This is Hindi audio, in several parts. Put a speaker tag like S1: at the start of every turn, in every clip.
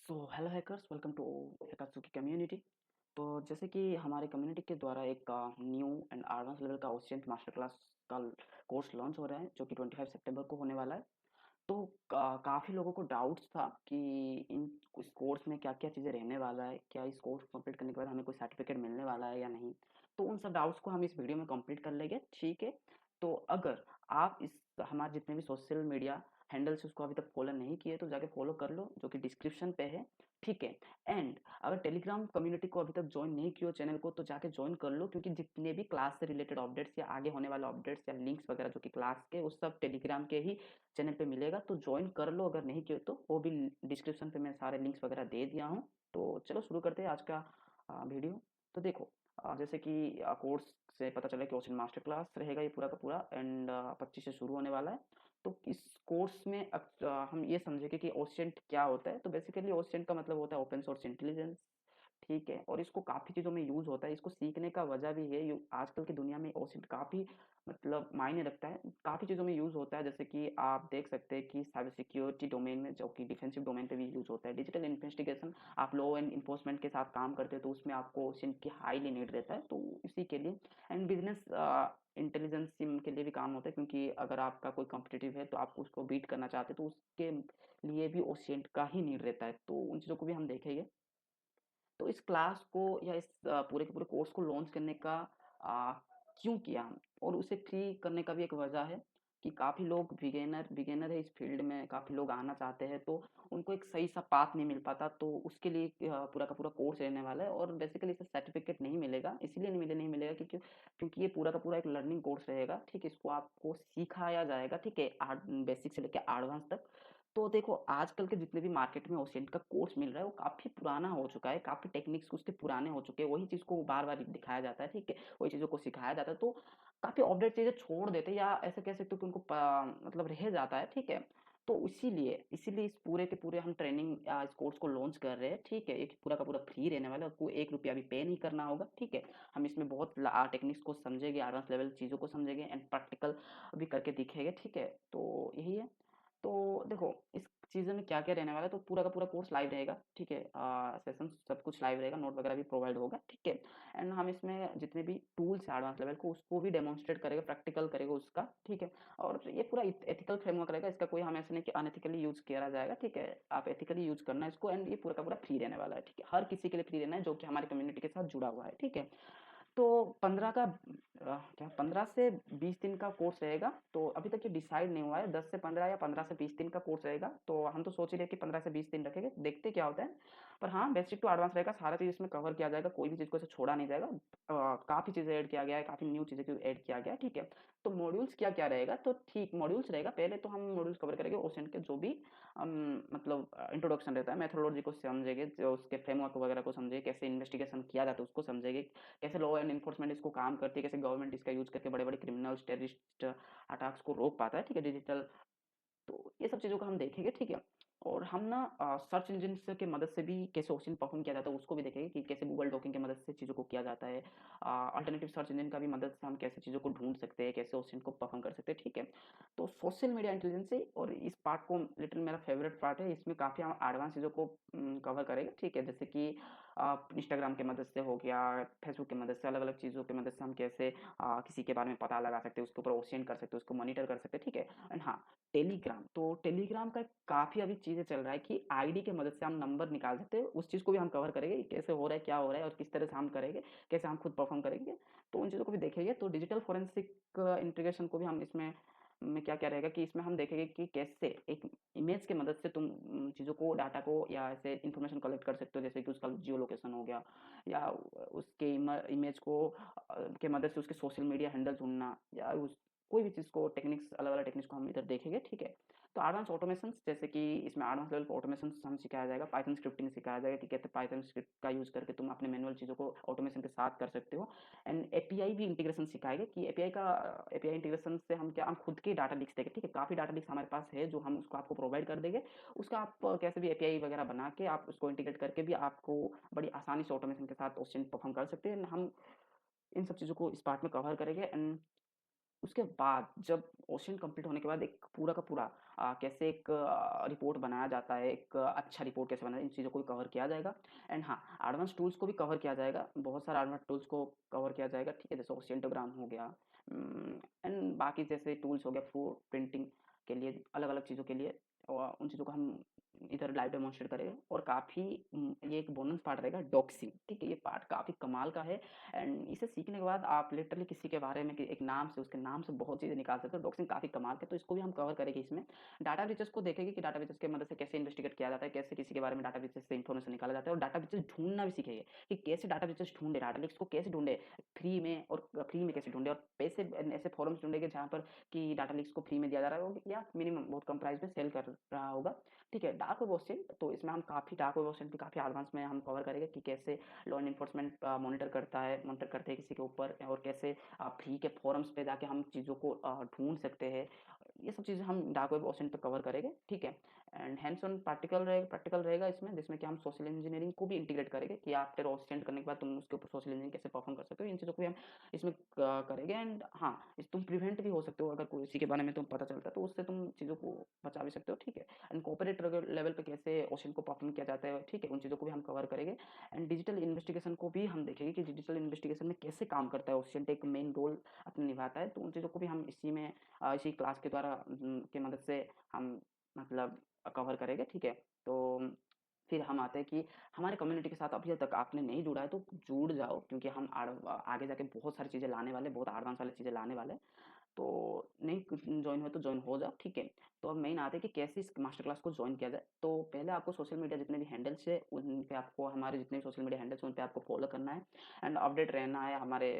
S1: Hello hackers, welcome to Hackatsuki community. तो जैसे कि हमारे कम्युनिटी के द्वारा एक न्यू एंड एडवांस लेवल का ओशिएंट मास्टर क्लास का कोर्स लॉन्च हो रहा है, जो कि 25 सितंबर को होने वाला है। तो काफ़ी लोगों को डाउट्स था कि इन इस कोर्स में क्या-क्या चीज़ें रहने वाला है, क्या इस कोर्स कंप्लीट करने के बाद हमें कोई सर्टिफिकेट मिलने वाला है या नहीं? तो उन सब डाउट्स को हम इस वीडियो में कंप्लीट कर लेंगे, ठीक है? तो अगर आप इस हमारे जितने भी सोशल मीडिया हैंडल्स उसको अभी तक फॉलो नहीं किए तो जाके फॉलो कर लो, जो कि डिस्क्रिप्शन पे है, ठीक है? एंड अगर टेलीग्राम कम्युनिटी को अभी तक जॉइन नहीं किए हो चैनल को, तो जाके जॉइन कर लो, क्योंकि जितने भी क्लास से रिलेटेड अपडेट्स या आगे होने वाले अपडेट्स या लिंक्स वगैरह जो कि क्लास के, वो सब टेलीग्राम के ही चैनल पे मिलेगा। तो ज्वाइन कर लो अगर नहीं किए तो, वो भी डिस्क्रिप्शन पे मैं सारे लिंक्स वगैरह दे दिया हूँ। तो चलो शुरू करते हैं आज का वीडियो। तो देखो, जैसे कि कोर्स से पता चला कि ओशन मास्टर क्लास रहेगा ये पूरा का पूरा, एंड 25 से शुरू होने वाला है। तो इस कोर्स में हम ये समझेंगे कि ओशेंट क्या होता है। तो बेसिकली ओशेंट का मतलब होता है ओपन सोर्स इंटेलिजेंस, ठीक है? और इसको काफ़ी चीज़ों में यूज़ होता है। इसको सीखने का वजह भी है, आजकल की दुनिया में ओशेंट काफ़ी मतलब मायने रखता है, काफ़ी चीज़ों में यूज़ होता है। जैसे कि आप देख सकते हैं कि साइबर सिक्योरिटी डोमेन में, जो कि डिफेंसिव डोमेन पे भी यूज़ होता है। डिजिटल इन्वेस्टिगेशन, आप लॉ एंड इन्फोर्समेंट के साथ काम करते हो तो उसमें आपको ओशेंट की हाईली नीड रहता है, तो इसी के लिए। एंड बिजनेस इंटेलिजेंस सिम के लिए भी काम होता है, क्योंकि अगर आपका कोई कॉम्पिटिटिव है तो आप उसको बीट करना चाहते हैं, तो उसके लिए भी ओशेंट का ही नीड रहता है। तो उन चीज़ों को भी हम देखेंगे। तो इस क्लास को या इस पूरे के पूरे कोर्स को लॉन्च करने का आ, क्यों किया हम, और उसे फ्री करने का भी एक वजह है कि काफ़ी लोग बिगेनर बिगेनर है इस फील्ड में, काफ़ी लोग आना चाहते हैं, तो उनको एक सही सा पाथ नहीं मिल पाता। तो उसके लिए पूरा का पूरा कोर्स रहने वाला है, और बेसिकली इसे सर्टिफिकेट नहीं मिलेगा, इसीलिए नहीं मिलेगा क्योंकि क्योंकि ये पूरा का पूरा एक लर्निंग कोर्स रहेगा, ठीक है? इसको आपको सिखाया जाएगा, ठीक है? बेसिक से लेकर एडवांस तक। तो देखो, आजकल के जितने भी मार्केट में ओशिएंट का कोर्स मिल रहा है वो काफ़ी पुराना हो चुका है, काफ़ी टेक्निक्स उसके पुराने हो चुके हैं, वही चीज़ को बार-बार दिखाया जाता है, ठीक है? वही चीज़ों को सिखाया जाता है, तो काफ़ी अपडेट चीज़ें छोड़ देते हैं, या ऐसे कह सकते हो कि उनको मतलब रह जाता है, ठीक है? तो इसीलिए इस पूरे के पूरे हम ट्रेनिंग इस कोर्स को लॉन्च कर रहे हैं, ठीक है? एक पूरा का पूरा फ्री रहने वाला है, आपको ₹1 भी पे नहीं करना होगा, ठीक है? हम इसमें बहुत टेक्निक्स को समझेंगे, एडवांस लेवल चीज़ों को समझेंगे, एंड प्रैक्टिकल भी करके दिखेंगे, ठीक है? तो यही है। तो देखो, इस चीज़ में क्या-क्या रहने वाला है, तो पूरा का पूरा कोर्स लाइव रहेगा, ठीक है? सेशन सब कुछ लाइव रहेगा, नोट वगैरह भी प्रोवाइड होगा, ठीक है? एंड हम इसमें जितने भी टूल्स हैं एडवांस लेवल को, उसको भी डेमोंस्ट्रेट करेंगे, प्रैक्टिकल करेंगे उसका, ठीक है? और ये पूरा एथिकल फ्रेमवर्क रहेगा, इसका कोई हम ऐसे नहीं कि अनएथिकली यूज़ करा जाएगा, ठीक है? आप एथिकली यूज़ करना इसको, एंड ये पूरा का पूरा फ्री रहने वाला है, ठीक है? हर किसी के लिए फ्री रहना है जो कि हमारी कम्युनिटी के साथ जुड़ा हुआ है, ठीक है? तो 15 से 20 दिन का कोर्स रहेगा। तो अभी तक ये डिसाइड नहीं हुआ है, 10 से 15 या 15 से 20 दिन का कोर्स रहेगा। तो हम तो सोच ही रहे कि 15 से 20 दिन रखेंगे, देखते क्या होता है। पर हाँ, बेसिक टू एडवांस रहेगा, सारा चीज़ इसमें कवर किया जाएगा, कोई भी चीज़ को ऐसे छोड़ा नहीं जाएगा। काफ़ी चीज़ें ऐड किया गया है, काफ़ी न्यू चीज़ें को ऐड किया गया है, ठीक है? तो मॉड्यूल्स क्या-क्या रहेगा, तो ठीक मॉड्यूल्स रहेगा, पहले तो हम मॉड्यूल्स कवर करेंगे ओशन के, जो भी मतलब इंट्रोडक्शन रहता है, मेथोडोलॉजी को समझेंगे, जो उसके फ्रेमवर्क वगैरह को समझेंगे, कैसे इन्वेस्टिगेशन किया जाता है उसको समझेंगे, कैसे लॉ एंड एनफोर्समेंट इसको काम करती है, कैसे गवर्नमेंट इसका यूज़ करके बड़े-बड़े क्रिमिनल्स, टेररिस्ट अटैक्स को रोक पाता है, ठीक है? डिजिटल, तो ये सब चीज़ों को हम देखेंगे, ठीक है? और हम ना सर्च इंजिन्स की मदद से भी कैसे ओशन परफॉर्म किया जाता है उसको भी देखेंगे, कि कैसे गूगल डॉकिंग की मदद से चीज़ों को किया जाता है। अल्टरनेटिव सर्च इंजन का भी मदद से हम कैसे चीज़ों को ढूँढ सकते हैं, कैसे ओशन को परफॉर्म कर सकते हैं, ठीक है? तो सोशल मीडिया इंटेलिजेंस से, और इस पार्ट को लिटिल मेरा फेवरेट पार्ट है, इसमें काफ़ी हम एडवांस चीज़ों को कवर करेंगे, ठीक है? जैसे कि इंस्टाग्राम की मदद से हो गया, फेसबुक की मदद से, अलग-अलग चीज़ों की मदद से हम कैसे किसी के बारे में पता लगा सकते हैं, उसके ऊपर ओशन कर सकते हैं, उसको मॉनिटर कर सकते हैं, ठीक है? एंड हाँ, टेलीग्राम, तो टेलीग्राम का काफ़ी अभी चीज़ें चल रहा है कि आईडी की मदद से हम नंबर निकाल सकते हैं, उस चीज़ को भी हम कवर करेंगे, कि कैसे हो रहा है, क्या हो रहा है, और किस तरह से हम करेंगे, कैसे हम खुद परफ़ॉर्म करेंगे, तो उन चीज़ों को भी देखेंगे। तो डिजिटल फोरेंसिक इंटीग्रेशन को भी हम इसमें में क्या-क्या रहेगा कि इसमें हम देखेंगे कि कैसे एक इमेज की मदद से तुम चीज़ों को, डाटा को, या ऐसे इन्फॉर्मेशन कलेक्ट कर सकते हो, जैसे कि उसका जियो लोकेशन हो गया, या उसके इमेज को के मदद से उसके सोशल मीडिया हैंडल ढूँढना, या उस कोई भी चीज़ को, टेक्निक्स, अलग-अलग टेक्निक्स को हम इधर देखेंगे, ठीक है? तो एडवांस ऑटोमेशंस, जैसे कि इसमें एडवांस लेवल पे ऑटोमेशंस हम सिखाया जाएगा, पाइथन स्क्रिप्टिंग सिखाया जाएगा कि कैसे पाइथन स्क्रिप्ट का यूज़ करके तुम अपने मैनुअल चीज़ों को ऑटोमेशन के साथ कर सकते हो। एंड एपीआई भी इंटीग्रेशन सिखाएगा, कि एपीआई इंटीग्रेशन से हम खुद के डाटा लिंक्स देंगे, ठीक है? काफ़ी डाटा लिंक्स हमारे पास है, जो हम उसको आपको प्रोवाइड कर देंगे। उसका आप कैसे भी एपीआई वगैरह बना के आप उसको इंटीग्रेट करके भी आपको बड़ी आसानी से ऑटोमेशन के साथ क्वेश्चन परफॉर्म कर सकते हैं। हम इन सब चीज़ों को इस पार्ट में कवर करेंगे। एंड उसके बाद जब ओशन कंप्लीट होने के बाद एक पूरा का पूरा कैसे एक रिपोर्ट बनाया जाता है, एक अच्छा रिपोर्ट कैसे बनाया, इन चीज़ों को भी कवर किया जाएगा। एंड हाँ, एडवांस टूल्स को भी कवर किया जाएगा, बहुत सारे एडवांस टूल्स को कवर किया जाएगा, ठीक है, जैसे ओशियोग्राम हो गया एंड बाकी जैसे टूल्स हो गया फूड प्रिंटिंग के लिए, अलग अलग चीज़ों के लिए, और उन चीज़ों को हम इधर लाइव डेमोन्स्ट्रेट करेंगे। और काफ़ी ये एक बोनस पार्ट रहेगा डॉक्सिंग, ठीक है, ये पार्ट काफ़ी कमाल का है। एंड इसे सीखने के बाद आप लिटरली किसी के बारे में एक नाम से, उसके नाम से बहुत चीज़ें निकाल सकते हो। डॉक्सिंग काफ़ी कमाल का है, तो इसको भी हम कवर करेंगे इसमें। डाटा ब्रीचेस को देखेंगे कि डाटा ब्रीचेस की मदद से कैसे इन्वेस्टिगेट किया जाता है, कैसे किसी के बारे में डाटा ब्रीचेस से इन्फॉर्मेशन निकाला जाता है, और डाटा ब्रीचेस ढूंढना भी सीखेंगे कि कैसे डाटा ब्रीचेस ढूंढे, डाटा लीक्स को कैसे ढूंढे फ्री में, और फ्री में कैसे ढूंढे, और पैसे ऐसे फॉरम्स ढूंढेंगे जहाँ पर कि डाटा लीक्स को फ्री में दिया जा रहा है या मिनिमम बहुत कम प्राइस में सेल कर रहा होगा, ठीक है। डार्क वेब ओशन, तो इसमें हम काफ़ी डार्क वेब ओशन भी काफ़ी एडवांस में हम कवर करेंगे कि कैसे लॉ एनफोर्समेंट मॉनिटर करते हैं किसी के ऊपर, और कैसे फ्री के फोरम्स पे जाके हम चीज़ों को ढूंढ सकते हैं। ये सब चीज़ें हम डार्क वेब ओशन पे कवर करेंगे, ठीक है। एंड हैंड्स ऑन प्रैक्टिकल रहेगा इसमें, जिसमें कि हम सोशल इंजीनियरिंग को भी इंटीग्रेट करेंगे कि आफ्टर ओस्टेंट करने के बाद तुम उसके ऊपर सोशल इंजीनियरिंग कैसे परफॉर्म कर सकते हो, इन चीज़ों को भी हम इसमें करेंगे। एंड हाँ, तुम प्रिवेंट भी हो सकते हो, अगर कोई इसी के बारे में तुम पता चलता है तो उससे तुम चीज़ों को बचा भी सकते हो, ठीक है। एंड कॉर्पोरेट लेवल पे कैसे ओशन को परफॉर्म किया जाता है, ठीक है, उन चीज़ों को भी हम कवर करेंगे। एंड डिजिटल इन्वेस्टिगेशन को भी हम देखेंगे कि डिजिटल इन्वेस्टिगेशन में कैसे काम करता है ओशन, एक मेन रोल अपने निभाता है, तो उन चीज़ों को भी हम इसी में इसी क्लास के द्वारा की मदद से हम मतलब कवर करेंगे, ठीक है। तो फिर हम आते हैं कि हमारे कम्युनिटी के साथ अभी तक आपने नहीं जुड़ा है तो जुड़ जाओ, क्योंकि हम आगे जाके बहुत सारी चीज़ें लाने वाले, बहुत एडवांस वाली चीज़ें लाने वाले। तो नहीं जॉइन हुए तो जॉइन हो जाओ, ठीक है। तो अब मेन आते हैं कि कैसे इस मास्टर क्लास को जॉइन किया जाए। तो पहले आपको सोशल मीडिया जितने भी हैंडल्स है उन पे आपको, हमारे जितने भी सोशल मीडिया हैंडल्स हैं उन पे आपको फॉलो करना है एंड अपडेट रहना है हमारे,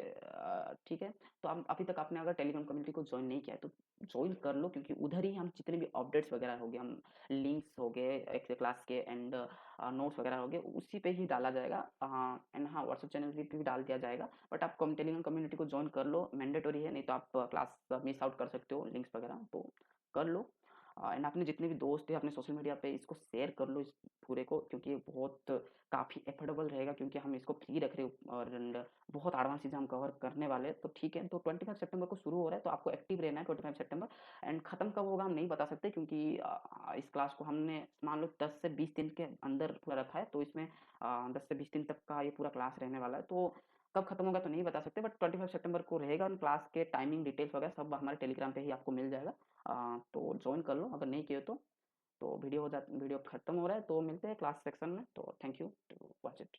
S1: ठीक है। तो हम अभी तक आपने अगर टेलीग्राम कम्युनिटी को ज्वाइन नहीं किया है तो ज्वाइन कर लो, क्योंकि उधर ही हम जितने भी अपडेट्स वगैरह हो गए, हम लिंक्स हो गए एक क्लास के एंड नोट्स वगैरह हो गए, उसी पे ही डाला जाएगा। एंड हाँ, व्हाट्सएप चैनल पे भी डाल दिया जाएगा, बट आप टेलीग्राम कम्युनिटी को ज्वाइन कर लो, मैंडेटरी है, नहीं तो आप क्लास मिस आउट कर सकते हो, लिंक्स वगैरह तो कर लो। एंड अपने जितने भी दोस्त हैं अपने सोशल मीडिया पे इसको शेयर कर लो, इस पूरे को, क्योंकि ये बहुत काफ़ी एफोर्डेबल रहेगा, क्योंकि हम इसको फ्री रख रहे हैं और एंड बहुत एडवांस चीज़ें हम कवर करने वाले हैं, तो ठीक है। तो 25 सितंबर को शुरू हो रहा है, तो आपको एक्टिव रहना है 25 सितंबर। एंड ख़त्म कब होगा हम नहीं बता सकते, क्योंकि इस क्लास को हमने मान लो 10 से 20 दिन के अंदर पूरा रखा है, तो इसमें 10 से 20 दिन तक का ये पूरा क्लास रहने वाला है। तो कब खत्म होगा तो नहीं बता सकते, बट 25 सितंबर को रहेगा, और क्लास के टाइमिंग डिटेल्स वगैरह सब हमारे टेलीग्राम पे ही आपको मिल जाएगा। तो ज्वाइन कर लो अगर नहीं किए तो वीडियो खत्म हो रहा है, तो मिलते हैं क्लास सेक्शन में, तो thank you to watch it.